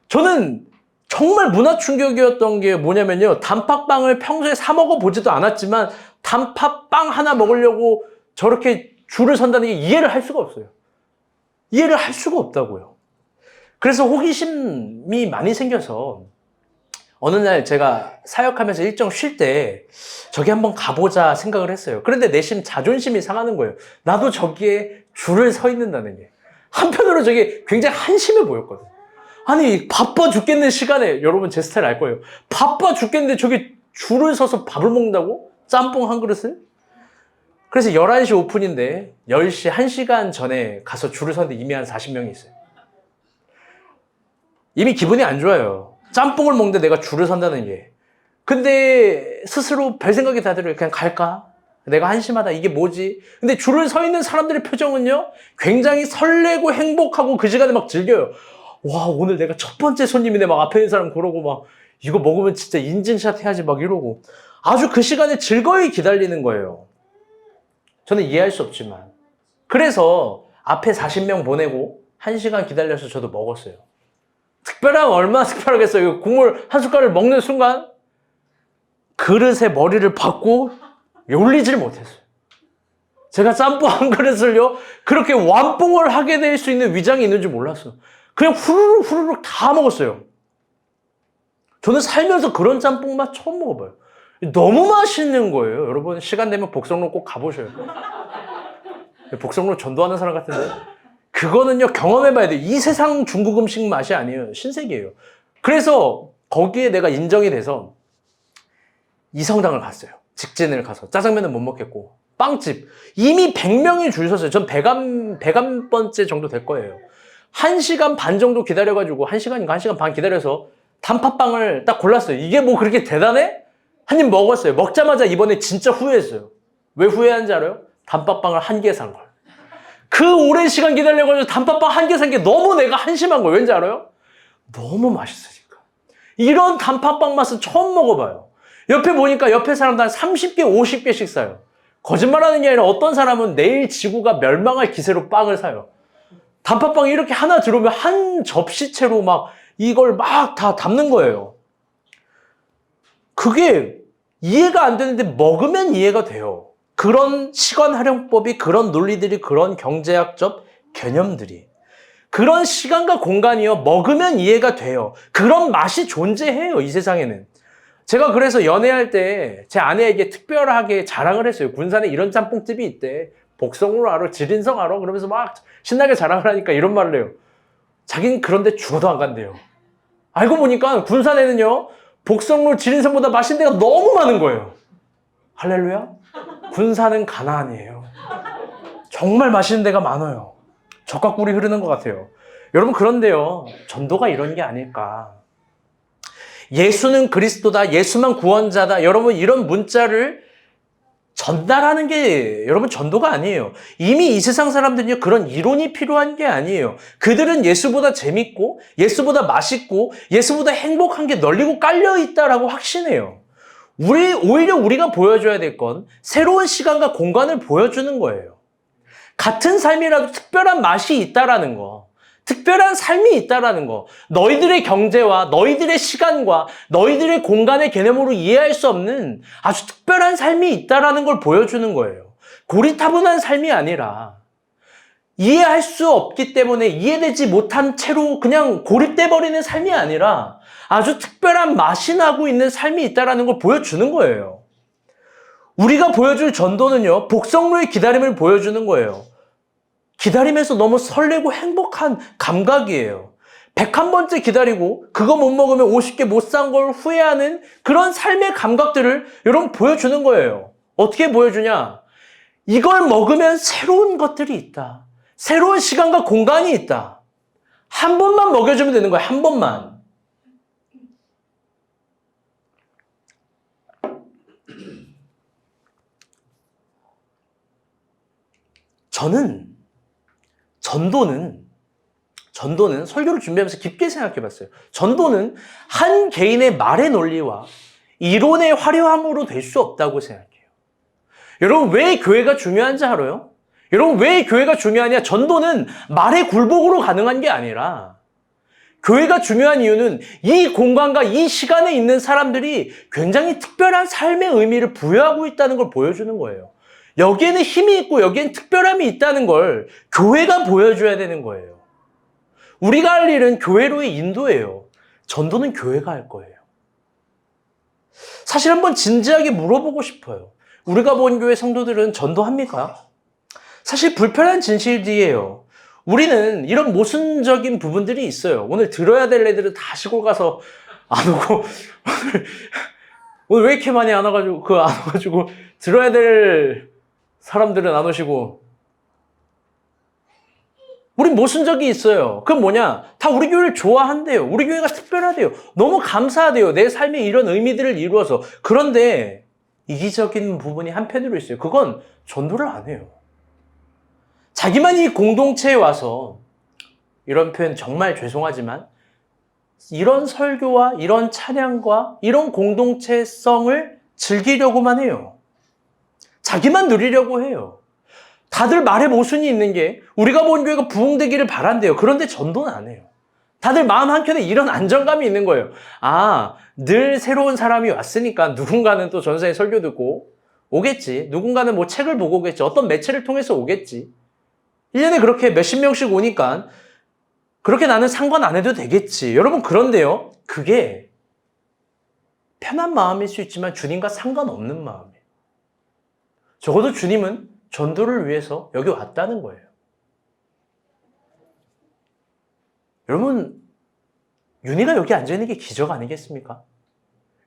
[SPEAKER 1] 저는 정말 문화 충격이었던 게 뭐냐면요. 단팥빵을 평소에 사 먹어보지도 않았지만 단팥빵 하나 먹으려고 저렇게 줄을 선다는 게 이해를 할 수가 없어요. 이해를 할 수가 없다고요. 그래서 호기심이 많이 생겨서 어느 날 제가 사역하면서 일정 쉴 때 저기 한번 가보자 생각을 했어요. 그런데 내심 자존심이 상하는 거예요. 나도 저기에 줄을 서 있는다는 게. 한편으로 저게 굉장히 한심해 보였거든요. 아니 바빠 죽겠는 시간에, 여러분 제 스타일 알 거예요. 바빠 죽겠는데 저기 줄을 서서 밥을 먹는다고? 짬뽕 한 그릇을? 그래서 11시 오픈인데 10시 1시간 전에 가서 줄을 섰는데 이미 한 40명이 있어요. 이미 기분이 안 좋아요. 짬뽕을 먹는데 내가 줄을 선다는 게. 근데 스스로 별 생각이 다 들어요. 그냥 갈까? 내가 한심하다. 이게 뭐지? 근데 줄을 서 있는 사람들의 표정은요, 굉장히 설레고 행복하고 그 시간에 막 즐겨요. 와, 오늘 내가 첫 번째 손님이네. 막 앞에 있는 사람 그러고 막 이거 먹으면 진짜 인증샷 해야지 막 이러고 아주 그 시간에 즐거이 기다리는 거예요. 저는 이해할 수 없지만. 그래서 앞에 40명 보내고 1시간 기다려서 저도 먹었어요. 특별하면 얼마나 특별하겠어요. 국물 한 숟갈을 먹는 순간 그릇에 머리를 박고 올리질 못했어요. 제가 짬뽕 한 그릇을요, 그렇게 완뽕을 하게 될 수 있는 위장이 있는 줄 몰랐어요. 그냥 후루룩 후루룩 다 먹었어요. 저는 살면서 그런 짬뽕 맛 처음 먹어봐요. 너무 맛있는 거예요. 여러분 시간 되면 복성로 꼭 가보셔요. 복성로 전도하는 사람 같은데 그거는요 경험해봐야 돼요. 이 세상 중국 음식 맛이 아니에요. 신세계예요. 그래서 거기에 내가 인정이 돼서 이성당을 갔어요. 직진을 가서 짜장면은 못 먹겠고 빵집 이미 100명이 줄 섰어요. 전 100번째 정도 될 거예요. 1시간 반 정도 기다려가지고 1시간인가 1시간 반 기다려서 단팥빵을 딱 골랐어요. 이게 뭐 그렇게 대단해? 한 입 먹었어요. 먹자마자 이번에 진짜 후회했어요. 왜 후회한지 알아요? 단팥빵을 1개 산 걸. 그 오랜 시간 기다려가지고 단팥빵 1개 산 게 너무 내가 한심한 거예요. 왠지 알아요? 너무 맛있으니까. 이런 단팥빵 맛은 처음 먹어봐요. 옆에 보니까 옆에 사람들 한 30개, 50개씩 사요. 거짓말하는 게 아니라 어떤 사람은 내일 지구가 멸망할 기세로 빵을 사요. 단팥빵이 이렇게 하나 들어오면 한 접시채로 막 이걸 막 다 담는 거예요. 그게 이해가 안 되는데 먹으면 이해가 돼요. 그런 시간 활용법이, 그런 논리들이, 그런 경제학적 개념들이, 그런 시간과 공간이요, 먹으면 이해가 돼요. 그런 맛이 존재해요, 이 세상에는. 제가 그래서 연애할 때 제 아내에게 특별하게 자랑을 했어요. 군산에 이런 짬뽕집이 있대. 복성으로 알아, 지린성 알아? 그러면서 막 신나게 자랑을 하니까 이런 말을 해요. 자기는 그런데 죽어도 안 간대요. 알고 보니까 군산에는요, 복성로 지린성보다 맛있는 데가 너무 많은 거예요. 할렐루야? 군산은 가나안이에요. 정말 맛있는 데가 많아요. 젖과 꿀이 흐르는 것 같아요. 여러분 그런데요, 전도가 이런 게 아닐까. 예수는 그리스도다, 예수만 구원자다. 여러분 이런 문자를 전달하는 게 여러분 전도가 아니에요. 이미 이 세상 사람들은요, 그런 이론이 필요한 게 아니에요. 그들은 예수보다 재밌고 예수보다 맛있고 예수보다 행복한 게 널리고 깔려 있다라고 확신해요. 오히려 우리가 보여줘야 될 건 새로운 시간과 공간을 보여주는 거예요. 같은 삶이라도 특별한 맛이 있다라는 거, 특별한 삶이 있다라는 거, 너희들의 경제와 너희들의 시간과 너희들의 공간의 개념으로 이해할 수 없는 아주 특별한 삶이 있다라는 걸 보여주는 거예요. 고리타분한 삶이 아니라 이해할 수 없기 때문에 이해되지 못한 채로 그냥 고립돼 버리는 삶이 아니라 아주 특별한 맛이 나고 있는 삶이 있다라는 걸 보여주는 거예요. 우리가 보여줄 전도는요, 복성로의 기다림을 보여주는 거예요. 기다리면서 너무 설레고 행복한 감각이에요. 101번째 기다리고 그거 못 먹으면 50개 못 산 걸 후회하는 그런 삶의 감각들을 여러분 보여주는 거예요. 어떻게 보여주냐? 이걸 먹으면 새로운 것들이 있다. 새로운 시간과 공간이 있다. 한 번만 먹여주면 되는 거예요. 한 번만. 전도는 설교를 준비하면서 깊게 생각해 봤어요. 전도는 한 개인의 말의 논리와 이론의 화려함으로 될 수 없다고 생각해요. 여러분, 왜 교회가 중요한지 알아요? 여러분, 왜 교회가 중요하냐? 전도는 말의 굴복으로 가능한 게 아니라 교회가 중요한 이유는 이 공간과 이 시간에 있는 사람들이 굉장히 특별한 삶의 의미를 부여하고 있다는 걸 보여주는 거예요. 여기에는 힘이 있고 여기엔 특별함이 있다는 걸 교회가 보여줘야 되는 거예요. 우리가 할 일은 교회로의 인도예요. 전도는 교회가 할 거예요. 사실 한번 진지하게 물어보고 싶어요. 우리가 본 교회 성도들은 전도합니까? 사실 불편한 진실이에요. 우리는 이런 모순적인 부분들이 있어요. 오늘 들어야 될 애들은 다 시골 가서 안 오고, 오늘 왜 이렇게 많이 안 와가지고, 들어야 될 사람들은 안 오시고, 우린 모순적이 있어요. 그건 뭐냐? 다 우리 교회를 좋아한대요. 우리 교회가 특별하대요. 너무 감사하대요. 내 삶에 이런 의미들을 이루어서. 그런데 이기적인 부분이 한편으로 있어요. 그건 전도를 안 해요. 자기만 이 공동체에 와서, 이런 표현 정말 죄송하지만, 이런 설교와 이런 찬양과 이런 공동체성을 즐기려고만 해요. 자기만 누리려고 해요. 다들 말에 모순이 있는 게 우리가 본 교회가 부흥되기를 바란대요. 그런데 전도는 안 해요. 다들 마음 한켠에 이런 안정감이 있는 거예요. 아, 늘 새로운 사람이 왔으니까 누군가는 또 전생에 설교 듣고 오겠지. 누군가는 뭐 책을 보고 오겠지. 어떤 매체를 통해서 오겠지. 1년에 그렇게 몇십 명씩 오니까 그렇게 나는 상관 안 해도 되겠지. 여러분, 그런데요, 그게 편한 마음일 수 있지만 주님과 상관없는 마음이에요. 적어도 주님은 전도를 위해서 여기 왔다는 거예요. 여러분, 윤희가 여기 앉아있는 게 기적 아니겠습니까?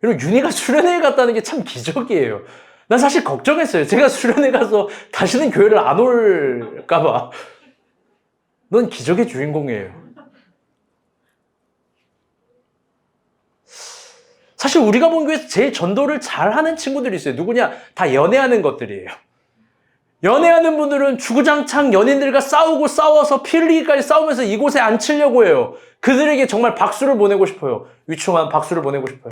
[SPEAKER 1] 여러분, 윤희가 수련회에 갔다는 게 참 기적이에요. 난 사실 걱정했어요. 제가 수련회 가서 다시는 교회를 안 올까봐. 넌 기적의 주인공이에요. 사실 우리가 본 교회에서 제일 전도를 잘하는 친구들이 있어요. 누구냐? 다 연애하는 것들이에요. 연애하는 분들은 주구장창 연인들과 싸워서 피 흘리기까지 싸우면서 이곳에 앉히려고 해요. 그들에게 정말 박수를 보내고 싶어요. 위충한 박수를 보내고 싶어요.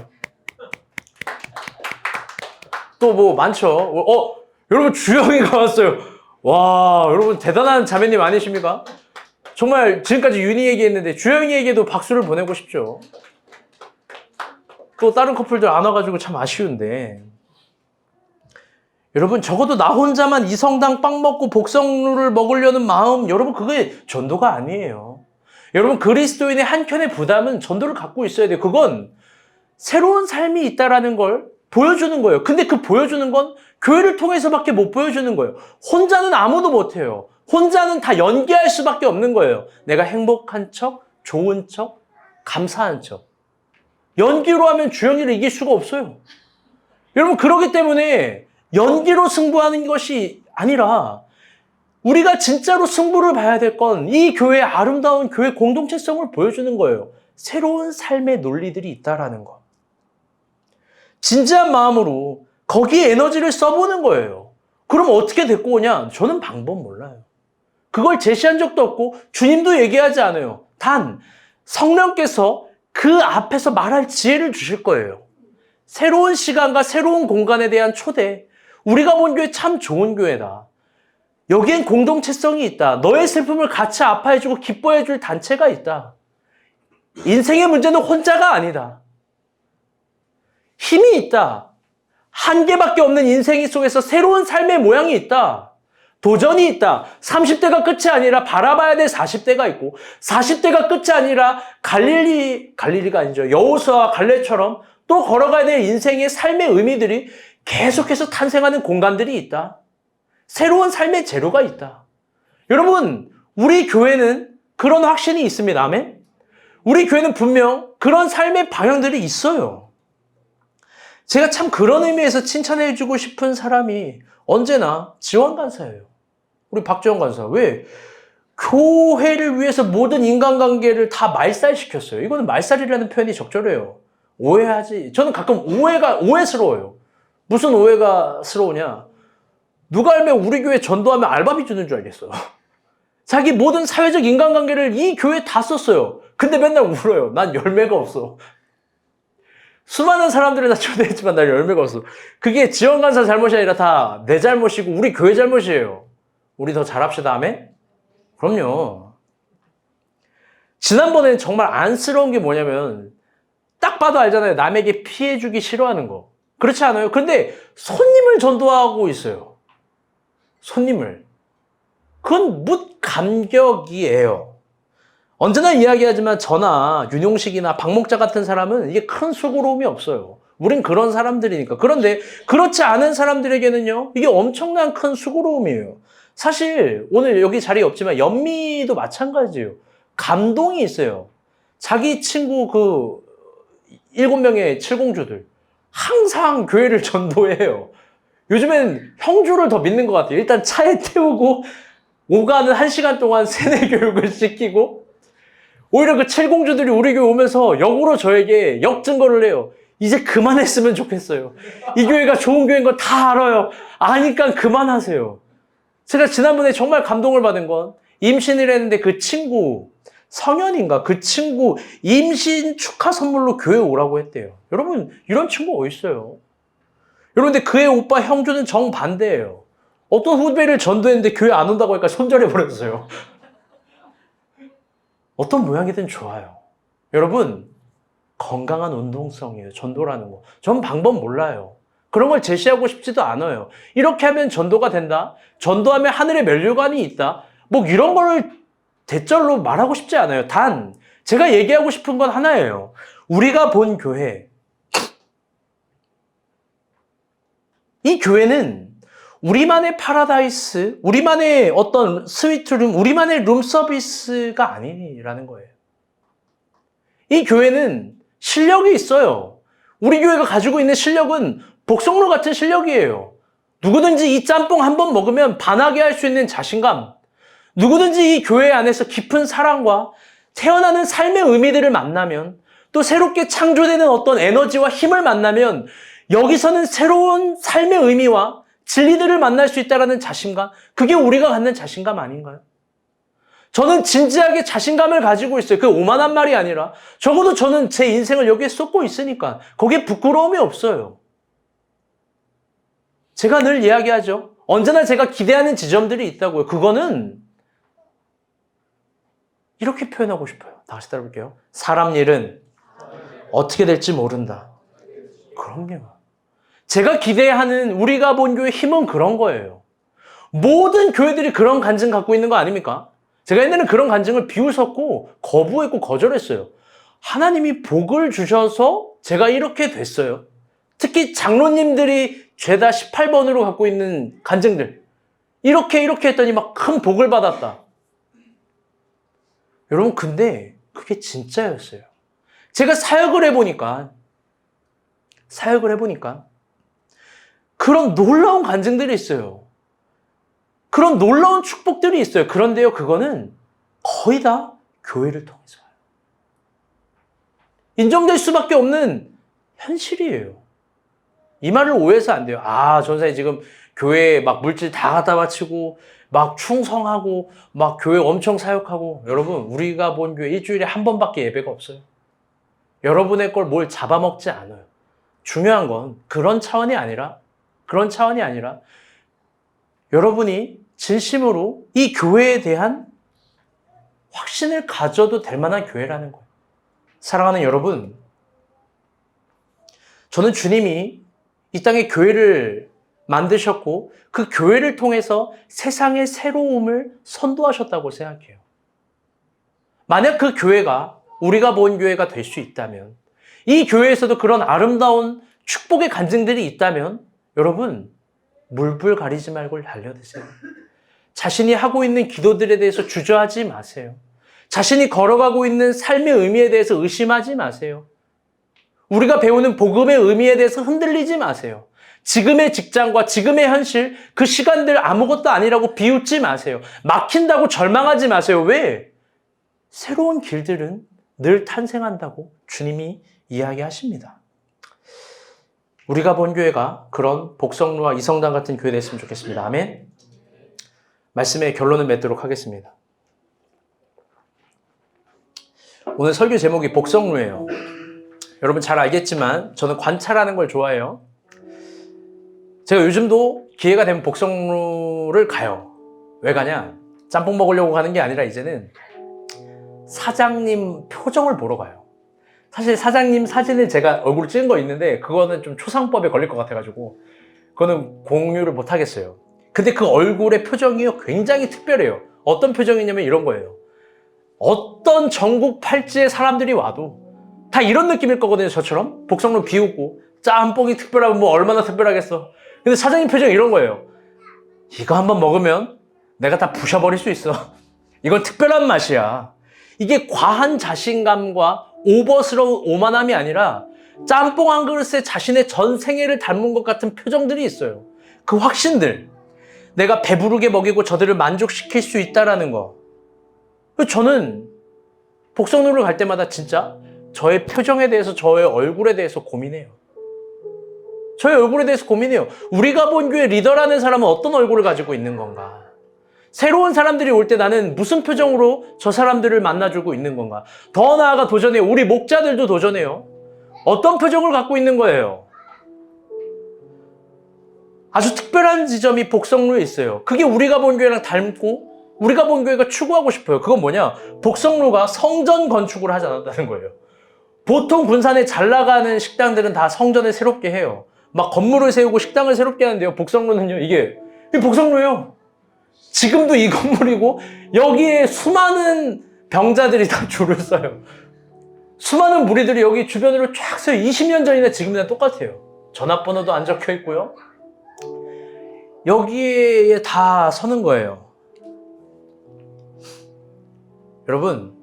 [SPEAKER 1] 또 뭐 많죠. 여러분, 주영이가 왔어요. 와, 여러분 대단한 자매님 아니십니까? 정말 지금까지 윤희 얘기했는데 주영이에게도 박수를 보내고 싶죠. 또 다른 커플들 안 와가지고 참 아쉬운데, 여러분, 적어도 나 혼자만 이 성당 빵 먹고 복성루를 먹으려는 마음, 여러분, 그게 전도가 아니에요. 여러분, 그리스도인의 한켠의 부담은 전도를 갖고 있어야 돼요. 그건 새로운 삶이 있다라는 걸 보여주는 거예요. 근데 그 보여주는 건 교회를 통해서밖에 못 보여주는 거예요. 혼자는 아무도 못해요. 혼자는 다 연기할 수밖에 없는 거예요. 내가 행복한 척, 좋은 척, 감사한 척. 연기로 하면 주영이를 이길 수가 없어요. 여러분, 그렇기 때문에 연기로 승부하는 것이 아니라 우리가 진짜로 승부를 봐야 될 건 이 교회의 아름다운 교회 공동체성을 보여주는 거예요. 새로운 삶의 논리들이 있다라는 것. 진지한 마음으로 거기에 에너지를 써보는 거예요. 그럼 어떻게 데리고 오냐? 저는 방법 몰라요. 그걸 제시한 적도 없고 주님도 얘기하지 않아요. 단 성령께서 그 앞에서 말할 지혜를 주실 거예요. 새로운 시간과 새로운 공간에 대한 초대. 우리가 본 교회 참 좋은 교회다. 여기엔 공동체성이 있다. 너의 슬픔을 같이 아파해주고 기뻐해줄 단체가 있다. 인생의 문제는 혼자가 아니다. 힘이 있다. 한 개밖에 없는 인생 속에서 새로운 삶의 모양이 있다. 도전이 있다. 30대가 끝이 아니라 바라봐야 될 40대가 있고 40대가 끝이 아니라 갈릴리가 아니죠. 여호수아와 갈렙처럼 또 걸어가야 될 인생의 삶의 의미들이 계속해서 탄생하는 공간들이 있다. 새로운 삶의 재료가 있다. 여러분, 우리 교회는 그런 확신이 있습니다. 아멘? 우리 교회는 분명 그런 삶의 방향들이 있어요. 제가 참 그런 의미에서 칭찬해주고 싶은 사람이 언제나 지원 간사예요. 우리 박지원 간사. 왜? 교회를 위해서 모든 인간관계를 다 말살시켰어요. 이거는 말살이라는 표현이 적절해요. 오해하지. 저는 가끔 오해스러워요. 무슨 오해가 스러우냐? 누가 알면 우리 교회 전도하면 알바비 주는 줄 알겠어요. 자기 모든 사회적 인간관계를 이 교회에 다 썼어요. 근데 맨날 울어요. 난 열매가 없어. 수많은 사람들을 다 초대했지만 날 열매가 없어. 그게 지원간사 잘못이 아니라 다 내 잘못이고 우리 교회 잘못이에요. 우리 더 잘합시다. 아멘? 그럼요. 지난번에는 정말 안쓰러운 게 뭐냐면 딱 봐도 알잖아요. 남에게 피해 주기 싫어하는 거. 그렇지 않아요? 근데 손님을 전도하고 있어요. 손님을. 그건 뭇감격이에요. 언제나 이야기하지만 저나 윤용식이나 박목자 같은 사람은 이게 큰 수고로움이 없어요. 우린 그런 사람들이니까. 그런데 그렇지 않은 사람들에게는요, 이게 엄청난 큰 수고로움이에요. 사실 오늘 여기 자리에 없지만 연미도 마찬가지예요. 감동이 있어요. 자기 친구 그 7명의 칠공주들 항상 교회를 전도해요. 요즘엔 형주를 더 믿는 것 같아요. 일단 차에 태우고 오가는 1시간 동안 세뇌 교육을 시키고 오히려 그 칠공주들이 우리 교회 오면서 역으로 저에게 역증거를 해요. 이제 그만했으면 좋겠어요. 이 교회가 좋은 교회인 거 다 알아요. 아니까 그만하세요. 제가 지난번에 정말 감동을 받은 건 임신을 했는데 그 친구 성현인가 그 친구 임신 축하 선물로 교회 오라고 했대요. 여러분 이런 친구 어디 있어요? 여러분 근데 그의 오빠 형주는 정반대예요. 어떤 후배를 전도했는데 교회 안 온다고 하니까 손절해버렸어요. 어떤 모양이든 좋아요. 여러분 건강한 운동성이에요. 전도라는 거. 전 방법 몰라요. 그런 걸 제시하고 싶지도 않아요. 이렇게 하면 전도가 된다. 전도하면 하늘에 면류관이 있다. 뭐 이런 거를 대절로 말하고 싶지 않아요. 단 제가 얘기하고 싶은 건 하나예요. 우리가 본 교회, 이 교회는 우리만의 파라다이스, 우리만의 어떤 스위트룸, 우리만의 룸 서비스가 아니라는 거예요. 이 교회는 실력이 있어요. 우리 교회가 가지고 있는 실력은 복성로 같은 실력이에요. 누구든지 이 짬뽕 한 번 먹으면 반하게 할 수 있는 자신감, 누구든지 이 교회 안에서 깊은 사랑과 태어나는 삶의 의미들을 만나면 또 새롭게 창조되는 어떤 에너지와 힘을 만나면 여기서는 새로운 삶의 의미와 진리들을 만날 수 있다는 자신감, 그게 우리가 갖는 자신감 아닌가요? 저는 진지하게 자신감을 가지고 있어요. 그 오만한 말이 아니라 적어도 저는 제 인생을 여기에 쏟고 있으니까 거기에 부끄러움이 없어요. 제가 늘 이야기하죠. 언제나 제가 기대하는 지점들이 있다고요. 그거는 이렇게 표현하고 싶어요. 다 같이 따라볼게요. 사람 일은 어떻게 될지 모른다. 그럼요. 제가 기대하는 우리가 본 교회 힘은 그런 거예요. 모든 교회들이 그런 간증 갖고 있는 거 아닙니까? 제가 옛날에는 그런 간증을 비웃었고 거부했고 거절했어요. 하나님이 복을 주셔서 제가 이렇게 됐어요. 특히 장로님들이 죄다 18번으로 갖고 있는 간증들. 이렇게 했더니 막 큰 복을 받았다. 여러분 근데 그게 진짜였어요. 제가 사역을 해보니까 그런 놀라운 간증들이 있어요. 그런 놀라운 축복들이 있어요. 그런데요, 그거는 거의 다 교회를 통해서 와요. 인정될 수밖에 없는 현실이에요. 이 말을 오해해서 안 돼요. 아, 전사님 지금 교회에 막 물질 다 갖다 바치고 막 충성하고 막 교회 엄청 사역하고. 여러분, 우리가 본 교회 일주일에 한 번밖에 예배가 없어요. 여러분의 걸 뭘 잡아먹지 않아요. 중요한 건 그런 차원이 아니라 여러분이 진심으로 이 교회에 대한 확신을 가져도 될 만한 교회라는 거예요. 사랑하는 여러분, 저는 주님이 이 땅에 교회를 만드셨고 그 교회를 통해서 세상의 새로움을 선도하셨다고 생각해요. 만약 그 교회가 우리가 본 교회가 될 수 있다면, 이 교회에서도 그런 아름다운 축복의 간증들이 있다면 여러분 물불 가리지 말고 달려드세요. 자신이 하고 있는 기도들에 대해서 주저하지 마세요. 자신이 걸어가고 있는 삶의 의미에 대해서 의심하지 마세요. 우리가 배우는 복음의 의미에 대해서 흔들리지 마세요. 지금의 직장과 지금의 현실, 그 시간들 아무것도 아니라고 비웃지 마세요. 막힌다고 절망하지 마세요. 왜? 새로운 길들은 늘 탄생한다고 주님이 이야기하십니다. 우리가 본 교회가 그런 복성로와 이성당 같은 교회 됐으면 좋겠습니다. 아멘. 말씀의 결론을 맺도록 하겠습니다. 오늘 설교 제목이 복성로예요. 여러분 잘 알겠지만 저는 관찰하는 걸 좋아해요. 제가 요즘도 기회가 되면 복성루를 가요. 왜 가냐? 짬뽕 먹으려고 가는 게 아니라 이제는 사장님 표정을 보러 가요. 사실 사장님 사진을 제가 얼굴 찍은 거 있는데 그거는 좀 초상법에 걸릴 것 같아가지고 그거는 공유를 못 하겠어요. 근데 그 얼굴의 표정이요 굉장히 특별해요. 어떤 표정이냐면 이런 거예요. 어떤 전국 팔지의 사람들이 와도 다 이런 느낌일 거거든요. 저처럼 복성루 비우고 짬뽕이 특별하면 뭐 얼마나 특별하겠어. 근데 사장님 표정이 이런 거예요. 이거 한번 먹으면 내가 다 부셔버릴 수 있어. 이건 특별한 맛이야. 이게 과한 자신감과 오버스러운 오만함이 아니라 짬뽕 한 그릇에 자신의 전 생애를 닮은 것 같은 표정들이 있어요. 그 확신들. 내가 배부르게 먹이고 저들을 만족시킬 수 있다라는 거. 저는 복성루를 갈 때마다 진짜 저의 표정에 대해서, 저의 얼굴에 대해서 고민해요. 저의 얼굴에 대해서 고민해요. 우리가 본 교회 리더라는 사람은 어떤 얼굴을 가지고 있는 건가? 새로운 사람들이 올 때 나는 무슨 표정으로 저 사람들을 만나주고 있는 건가? 더 나아가 도전해요. 우리 목자들도 도전해요. 어떤 표정을 갖고 있는 거예요? 아주 특별한 지점이 복성루에 있어요. 그게 우리가 본 교회랑 닮고 우리가 본 교회가 추구하고 싶어요. 그건 뭐냐? 복성루가 성전 건축을 하지 않았다는 거예요. 보통 군산에 잘 나가는 식당들은 다 성전을 새롭게 해요. 막 건물을 세우고 식당을 새롭게 하는데요. 복성루는요, 이게 복성루예요. 지금도 이 건물이고 여기에 수많은 병자들이 다 줄을 서요. 수많은 무리들이 여기 주변으로 쫙 서요. 20년 전이나 지금이나 똑같아요. 전화번호도 안 적혀 있고요. 여기에 다 서는 거예요. 여러분,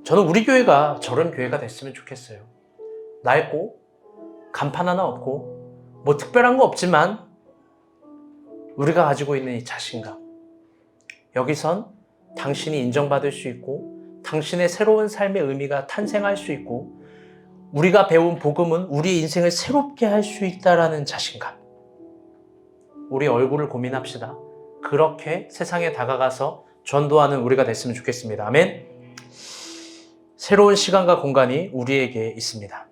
[SPEAKER 1] 저는 우리 교회가 저런 교회가 됐으면 좋겠어요. 낡고 간판 하나 없고 뭐 특별한 거 없지만 우리가 가지고 있는 이 자신감, 여기선 당신이 인정받을 수 있고 당신의 새로운 삶의 의미가 탄생할 수 있고 우리가 배운 복음은 우리 인생을 새롭게 할 수 있다라는 자신감. 우리 얼굴을 고민합시다. 그렇게 세상에 다가가서 전도하는 우리가 됐으면 좋겠습니다. 아멘. 새로운 시간과 공간이 우리에게 있습니다.